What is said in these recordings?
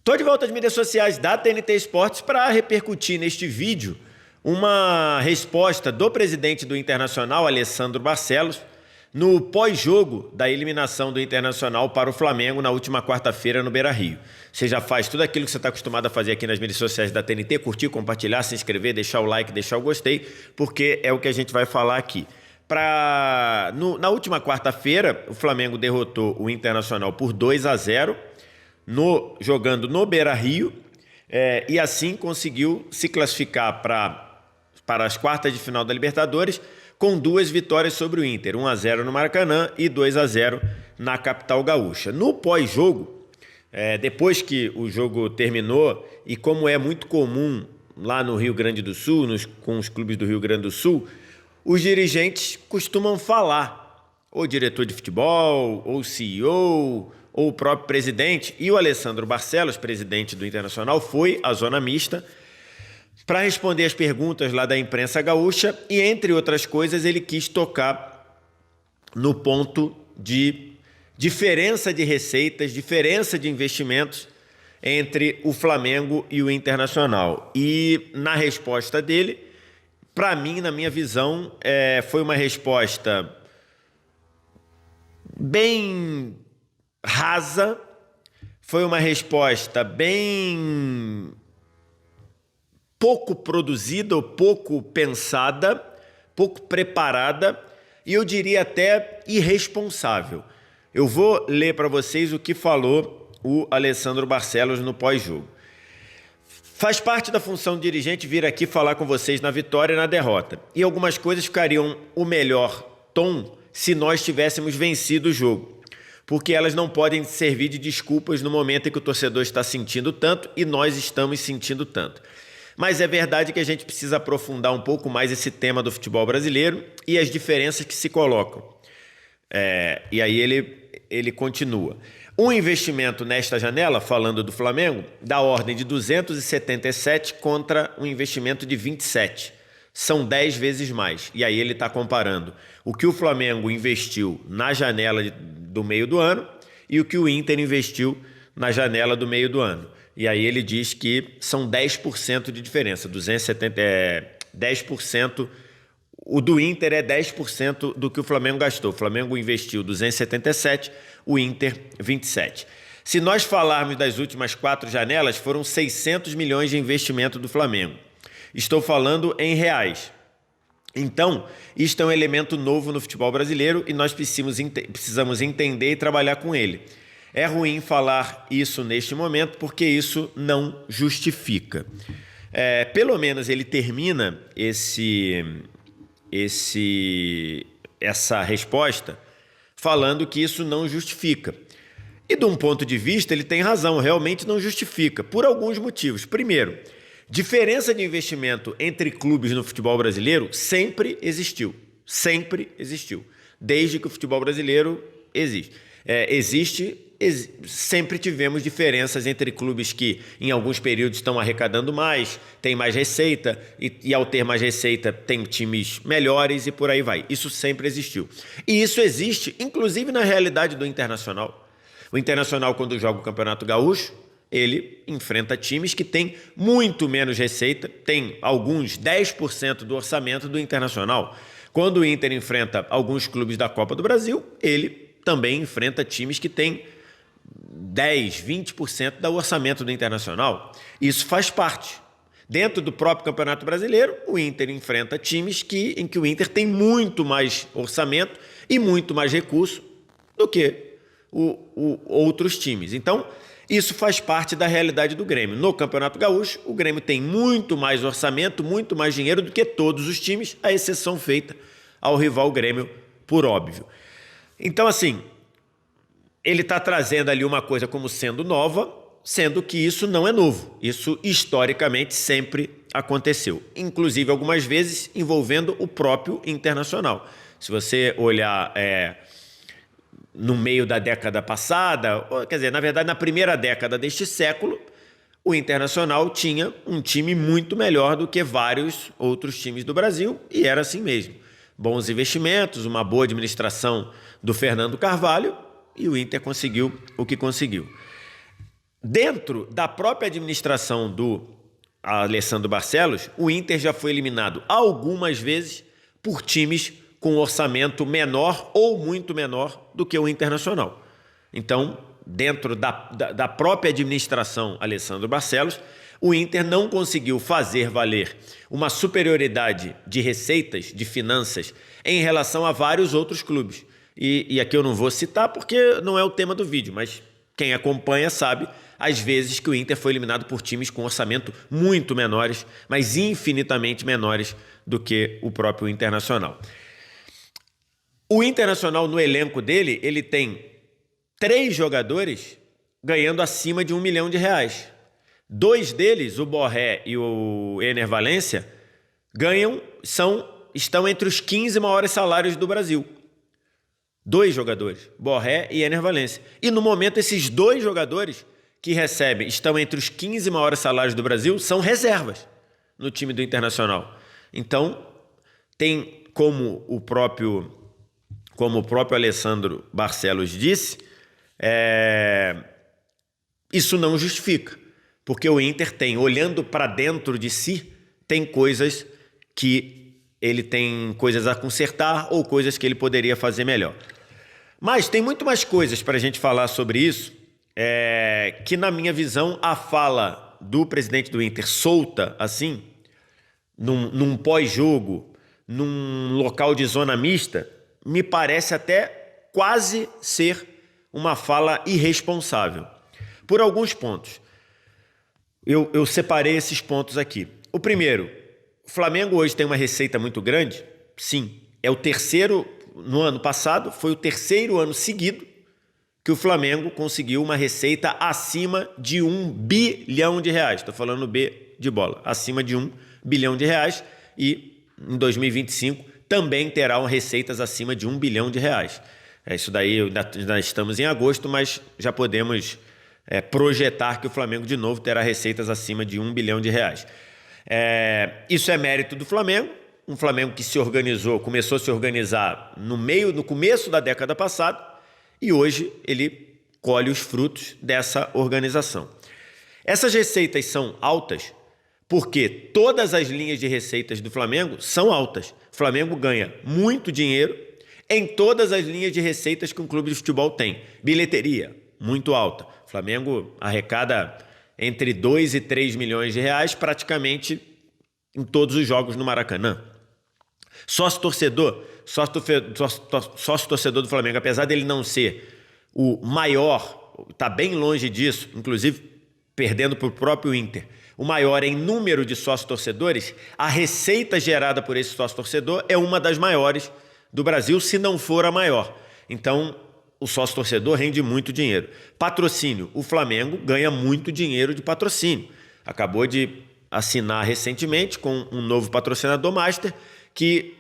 Tô de volta às mídias sociais da TNT Esportes para repercutir neste vídeo uma resposta do presidente do Internacional, Alessandro Barcelos, no pós-jogo da eliminação do Internacional para o Flamengo na última quarta-feira no Beira-Rio. Você já faz tudo aquilo que você está acostumado a fazer aqui nas mídias sociais da TNT, curtir, compartilhar, se inscrever, deixar o like, deixar o gostei, porque é o que a gente vai falar aqui. Na última quarta-feira, o Flamengo derrotou o Internacional por 2-0, jogando no Beira-Rio, e assim conseguiu se classificar para as quartas de final da Libertadores com 2 vitórias sobre o Inter, 1-0 no Maracanã e 2-0 na capital gaúcha. No pós-jogo, depois que o jogo terminou, e como é muito comum lá no Rio Grande do Sul, com os clubes do Rio Grande do Sul, os dirigentes costumam falar, ou diretor de futebol, ou CEO, ou o próprio presidente, e o Alessandro Barcelos, presidente do Internacional, foi à zona mista para responder as perguntas lá da imprensa gaúcha e, entre outras coisas, ele quis tocar no ponto de diferença de receitas, diferença de investimentos entre o Flamengo e o Internacional. E na resposta dele, para mim, na minha visão, foi uma resposta bem rasa, foi uma resposta bem pouco produzida ou pouco pensada, pouco preparada e eu diria até irresponsável. Eu vou ler para vocês o que falou o Alessandro Barcelos no pós-jogo. Faz parte da função do dirigente vir aqui falar com vocês na vitória e na derrota. E algumas coisas ficariam o melhor tom se nós tivéssemos vencido o jogo, porque elas não podem servir de desculpas no momento em que o torcedor está sentindo tanto e nós estamos sentindo tanto. Mas é verdade que a gente precisa aprofundar um pouco mais esse tema do futebol brasileiro e as diferenças que se colocam. E aí ele continua. Um investimento nesta janela, falando do Flamengo, da ordem de 277 contra um investimento de 27. São 10 vezes mais. E aí ele está comparando o que o Flamengo investiu na janela do meio do ano e o que o Inter investiu na janela do meio do ano. E aí ele diz que são 10% de diferença, 270 10%, o do Inter é 10% do que o Flamengo gastou. O Flamengo investiu 277, o Inter 27. Se nós falarmos das últimas 4 janelas, foram 600 milhões de investimento do Flamengo. Estou falando em reais. Então, isto é um elemento novo no futebol brasileiro e nós precisamos entender e trabalhar com ele. É ruim falar isso neste momento porque isso não justifica. Pelo menos ele termina essa resposta falando que isso não justifica. E de um ponto de vista ele tem razão, realmente não justifica, por alguns motivos. Primeiro, diferença de investimento entre clubes no futebol brasileiro sempre existiu. Sempre existiu. Desde que o futebol brasileiro existe. Sempre tivemos diferenças entre clubes que em alguns períodos estão arrecadando mais, têm mais receita e ao ter mais receita tem times melhores e por aí vai. Isso sempre existiu. E isso existe inclusive na realidade do Internacional. O Internacional, quando joga o Campeonato Gaúcho, ele enfrenta times que têm muito menos receita, tem alguns 10% do orçamento do Internacional. Quando o Inter enfrenta alguns clubes da Copa do Brasil, ele também enfrenta times que têm 10, 20% do orçamento do Internacional. Isso faz parte. Dentro do próprio Campeonato Brasileiro, o Inter enfrenta times em que o Inter tem muito mais orçamento e muito mais recurso do que outros times. Então, isso faz parte da realidade do Grêmio. No Campeonato Gaúcho, o Grêmio tem muito mais orçamento, muito mais dinheiro do que todos os times, a exceção feita ao rival Grêmio, por óbvio. Então, assim, ele está trazendo ali uma coisa como sendo nova, sendo que isso não é novo. Isso, historicamente, sempre aconteceu. Inclusive, algumas vezes, envolvendo o próprio Internacional. Se você olhar no meio da década passada, quer dizer, na verdade, na primeira década deste século, o Internacional tinha um time muito melhor do que vários outros times do Brasil, e era assim mesmo. Bons investimentos, uma boa administração do Fernando Carvalho, e o Inter conseguiu o que conseguiu. Dentro da própria administração do Alessandro Barcelos, o Inter já foi eliminado algumas vezes por times com orçamento menor ou muito menor do que o Internacional. Então, dentro da própria administração Alessandro Barcelos, o Inter não conseguiu fazer valer uma superioridade de receitas, de finanças, em relação a vários outros clubes. E aqui eu não vou citar porque não é o tema do vídeo, mas quem acompanha sabe as vezes que o Inter foi eliminado por times com orçamento muito menores, mas infinitamente menores do que o próprio Internacional. O Internacional, no elenco dele, ele tem 3 jogadores ganhando acima de R$1 milhão. 2 deles, o Borré e o Ener Valencia, estão entre os 15 maiores salários do Brasil. 2 jogadores, Borré e Ener Valencia. E no momento, esses 2 jogadores que estão entre os 15 maiores salários do Brasil, são reservas no time do Internacional. Então, tem como o próprio Alessandro Barcelos disse, isso não justifica, porque o Inter tem, olhando para dentro de si, tem coisas que ele tem coisas a consertar ou coisas que ele poderia fazer melhor. Mas tem muito mais coisas para a gente falar sobre isso, que na minha visão a fala do presidente do Inter solta assim, num pós-jogo, num local de zona mista, me parece até quase ser uma fala irresponsável. Por alguns pontos. Eu separei esses pontos aqui. O primeiro, o Flamengo hoje tem uma receita muito grande? Sim. É o terceiro, no ano passado, foi o terceiro ano seguido que o Flamengo conseguiu uma receita acima de R$1 bilhão. Estou falando B de bola. Acima de R$1 bilhão. E em 2025 também terá receitas acima de R$1 bilhão. Isso daí, ainda estamos em agosto, mas já podemos projetar que o Flamengo de novo terá receitas acima de R$1 bilhão. Isso é mérito do Flamengo, um Flamengo que se organizou, começou a se organizar no começo da década passada, e hoje ele colhe os frutos dessa organização. Essas receitas são altas porque todas as linhas de receitas do Flamengo são altas. O Flamengo ganha muito dinheiro em todas as linhas de receitas que um clube de futebol tem. Bilheteria, muito alta. O Flamengo arrecada entre 2 e 3 milhões de reais praticamente em todos os jogos no Maracanã. Sócio-torcedor do Flamengo, apesar dele não ser o maior, está bem longe disso, inclusive perdendo para o próprio Inter, o maior em número de sócio-torcedores, a receita gerada por esse sócio-torcedor é uma das maiores do Brasil, se não for a maior. Então, o sócio-torcedor rende muito dinheiro. Patrocínio, o Flamengo ganha muito dinheiro de patrocínio. Acabou de assinar recentemente com um novo patrocinador master que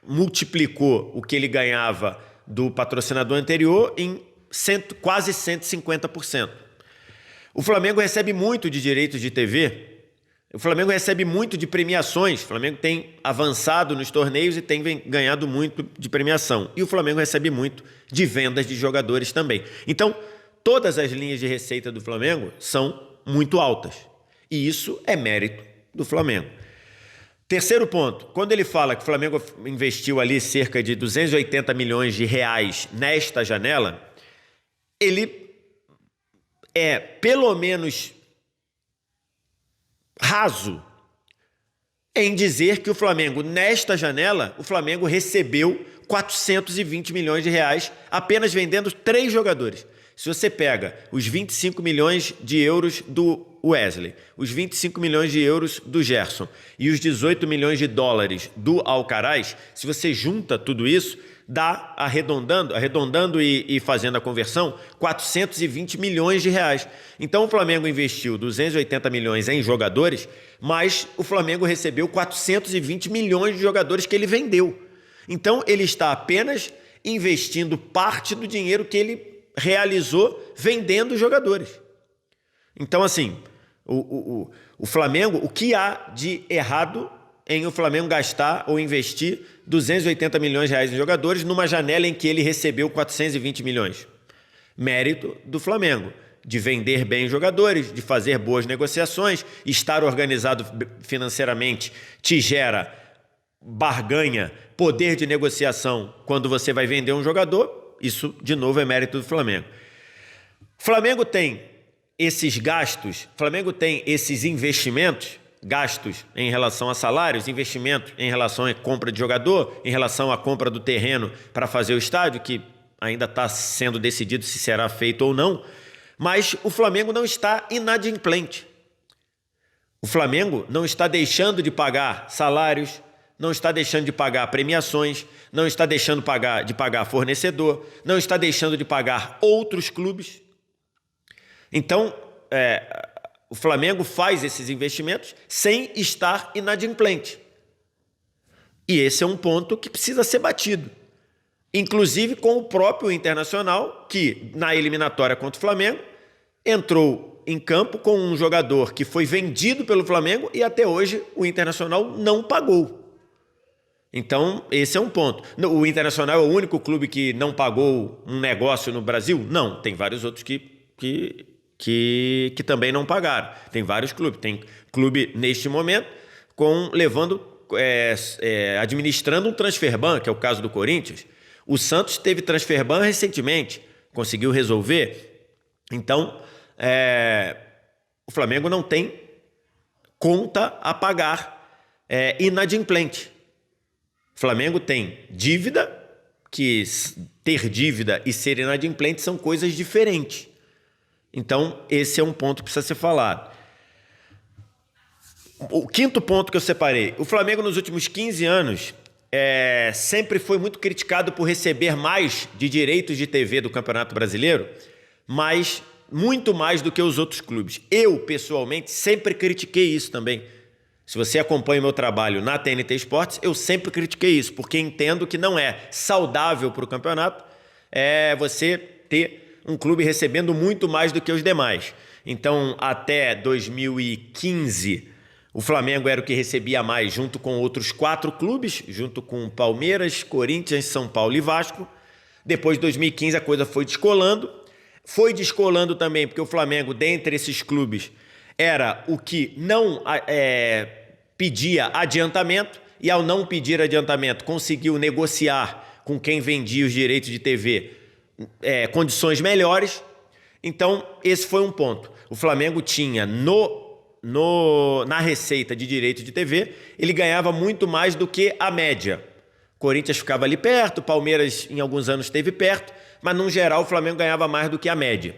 multiplicou o que ele ganhava do patrocinador anterior em quase 150%. O Flamengo recebe muito de direitos de TV, o Flamengo recebe muito de premiações, o Flamengo tem avançado nos torneios e tem ganhado muito de premiação. E o Flamengo recebe muito de vendas de jogadores também. Então, todas as linhas de receita do Flamengo são muito altas. E isso é mérito do Flamengo. Terceiro ponto, quando ele fala que o Flamengo investiu ali cerca de 280 milhões de reais nesta janela, ele é pelo menos raso em dizer que o Flamengo, nesta janela, o Flamengo recebeu 420 milhões de reais apenas vendendo 3 jogadores. Se você pega os 25 milhões de euros do Wesley, os 25 milhões de euros do Gerson e os 18 milhões de dólares do Alcaraz, se você junta tudo isso, dá, arredondando e fazendo a conversão, 420 milhões de reais. Então o Flamengo investiu 280 milhões em jogadores, mas o Flamengo recebeu 420 milhões de jogadores que ele vendeu. Então ele está apenas investindo parte do dinheiro que ele realizou vendendo jogadores. Então, assim, o Flamengo, o que há de errado em o Flamengo gastar ou investir 280 milhões de reais em jogadores numa janela em que ele recebeu 420 milhões? Mérito do Flamengo. de vender bem os jogadores, de fazer boas negociações, estar organizado financeiramente te gera barganha, poder de negociação quando você vai vender um jogador. Isso, de novo, é mérito do Flamengo. Flamengo tem esses gastos, Flamengo tem esses investimentos, gastos em relação a salários, investimento em relação à compra de jogador, em relação à compra do terreno para fazer o estádio, que ainda está sendo decidido se será feito ou não, mas o Flamengo não está inadimplente. O Flamengo não está deixando de pagar salários, não está deixando de pagar premiações, não está deixando de pagar fornecedor, não está deixando de pagar outros clubes. Então, o Flamengo faz esses investimentos sem estar inadimplente. E esse é um ponto que precisa ser batido. Inclusive com o próprio Internacional, que na eliminatória contra o Flamengo entrou em campo com um jogador que foi vendido pelo Flamengo e até hoje o Internacional não pagou. Então, esse é um ponto. O Internacional é o único clube que não pagou um negócio no Brasil? Não, tem vários outros que também não pagaram. Tem vários clubes. Tem clube, neste momento, administrando um transfer ban, que é o caso do Corinthians. O Santos teve transfer ban recentemente, conseguiu resolver. Então, o Flamengo não tem conta a pagar inadimplente. O Flamengo tem dívida, que ter dívida e ser inadimplente são coisas diferentes. Então, esse é um ponto que precisa ser falado. O quinto ponto que eu separei. O Flamengo, nos últimos 15 anos, sempre foi muito criticado por receber mais de direitos de TV do Campeonato Brasileiro, mas muito mais do que os outros clubes. Eu, pessoalmente, sempre critiquei isso também. Se você acompanha o meu trabalho na TNT Esportes, eu sempre critiquei isso, porque entendo que não é saudável para o campeonato você ter um clube recebendo muito mais do que os demais. Então, até 2015, o Flamengo era o que recebia mais, junto com outros 4 clubes, junto com Palmeiras, Corinthians, São Paulo e Vasco. Depois de 2015, a coisa foi descolando. Foi descolando também, porque o Flamengo, dentre esses clubes, era o que não pedia adiantamento, e ao não pedir adiantamento, conseguiu negociar com quem vendia os direitos de TV condições melhores. Então, esse foi um ponto. O Flamengo tinha na receita de direito de TV, ele ganhava muito mais do que a média. Corinthians ficava ali perto, Palmeiras em alguns anos esteve perto, mas no geral o Flamengo ganhava mais do que a média.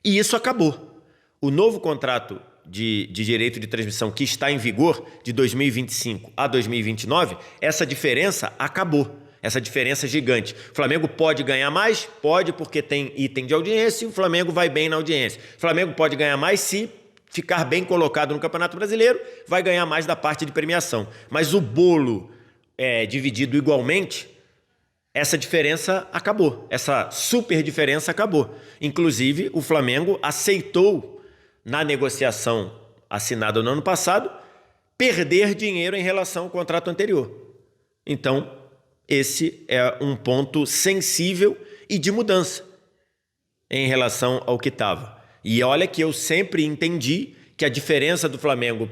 E isso acabou. O novo contrato de direito de transmissão que está em vigor de 2025 a 2029, essa diferença acabou. Essa diferença gigante. O Flamengo pode ganhar mais? Pode, porque tem item de audiência e o Flamengo vai bem na audiência. O Flamengo pode ganhar mais se ficar bem colocado no Campeonato Brasileiro, vai ganhar mais da parte de premiação. Mas o bolo dividido igualmente, essa diferença acabou. Essa super diferença acabou. Inclusive, o Flamengo aceitou, na negociação assinada no ano passado, perder dinheiro em relação ao contrato anterior. Então, esse é um ponto sensível e de mudança em relação ao que estava. E olha que eu sempre entendi que a diferença do Flamengo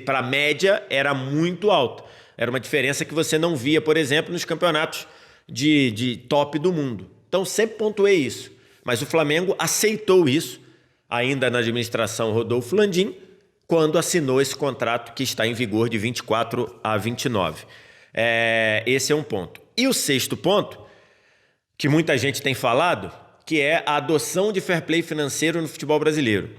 para a média era muito alta. Era uma diferença que você não via, por exemplo, nos campeonatos de top do mundo. Então, sempre pontuei isso. Mas o Flamengo aceitou isso, ainda na administração Rodolfo Landim, quando assinou esse contrato que está em vigor de 24 a 29. Esse é um ponto. E o sexto ponto, que muita gente tem falado, que é a adoção de fair play financeiro no futebol brasileiro.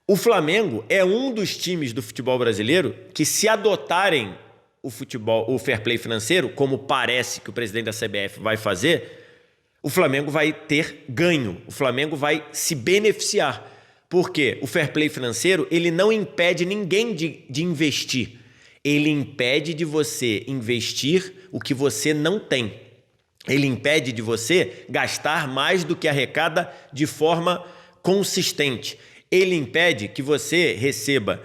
O Flamengo é um dos times do futebol brasileiro que, se adotarem o fair play financeiro, como parece que o presidente da CBF vai fazer, o Flamengo vai ter ganho, o Flamengo vai se beneficiar. Porque o fair play financeiro, ele não impede ninguém de investir. Ele impede de você investir o que você não tem. Ele impede de você gastar mais do que arrecada de forma consistente. Ele impede que você receba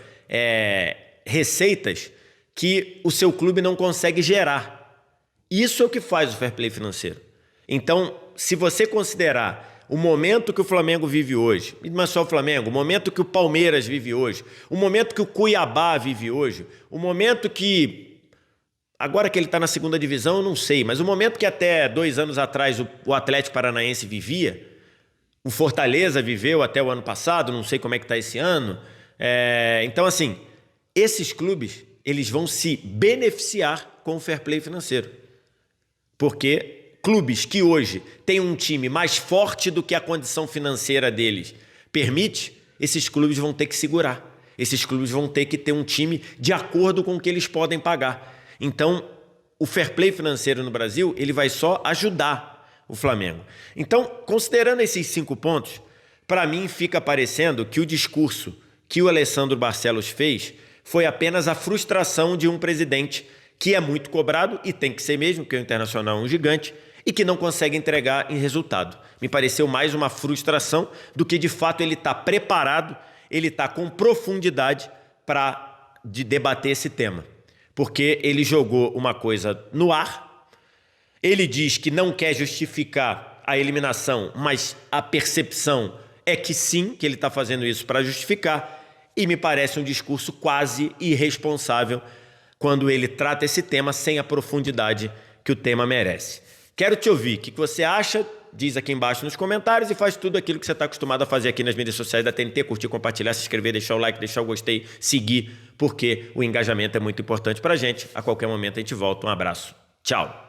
receitas que o seu clube não consegue gerar. Isso é o que faz o fair play financeiro. Então, se você considerar o momento que o Flamengo vive hoje, e não é só o Flamengo, o momento que o Palmeiras vive hoje, o momento que o Cuiabá vive hoje, o momento que, agora que ele está na segunda divisão, eu não sei, mas o momento que até 2 anos atrás o Atlético Paranaense vivia, o Fortaleza viveu até o ano passado, não sei como é que está esse ano. Então, assim, esses clubes, eles vão se beneficiar com o fair play financeiro. Porque clubes que hoje têm um time mais forte do que a condição financeira deles permite, esses clubes vão ter que segurar. Esses clubes vão ter que ter um time de acordo com o que eles podem pagar. Então, o fair play financeiro no Brasil, ele vai só ajudar o Flamengo. Então, considerando esses 5 pontos, para mim fica parecendo que o discurso que o Alessandro Barcelos fez foi apenas a frustração de um presidente que é muito cobrado, e tem que ser mesmo, porque o Internacional é um gigante, e que não consegue entregar em resultado. Me pareceu mais uma frustração do que, de fato, ele está preparado, ele está com profundidade para debater esse tema. Porque ele jogou uma coisa no ar. Ele diz que não quer justificar a eliminação, mas a percepção é que sim, que ele está fazendo isso para justificar, e me parece um discurso quase irresponsável quando ele trata esse tema sem a profundidade que o tema merece. Quero te ouvir. O que você acha? Diz aqui embaixo nos comentários e faz tudo aquilo que você está acostumado a fazer aqui nas mídias sociais da TNT, curtir, compartilhar, se inscrever, deixar o like, deixar o gostei, seguir, porque o engajamento é muito importante para a gente. A qualquer momento a gente volta. Um abraço. Tchau.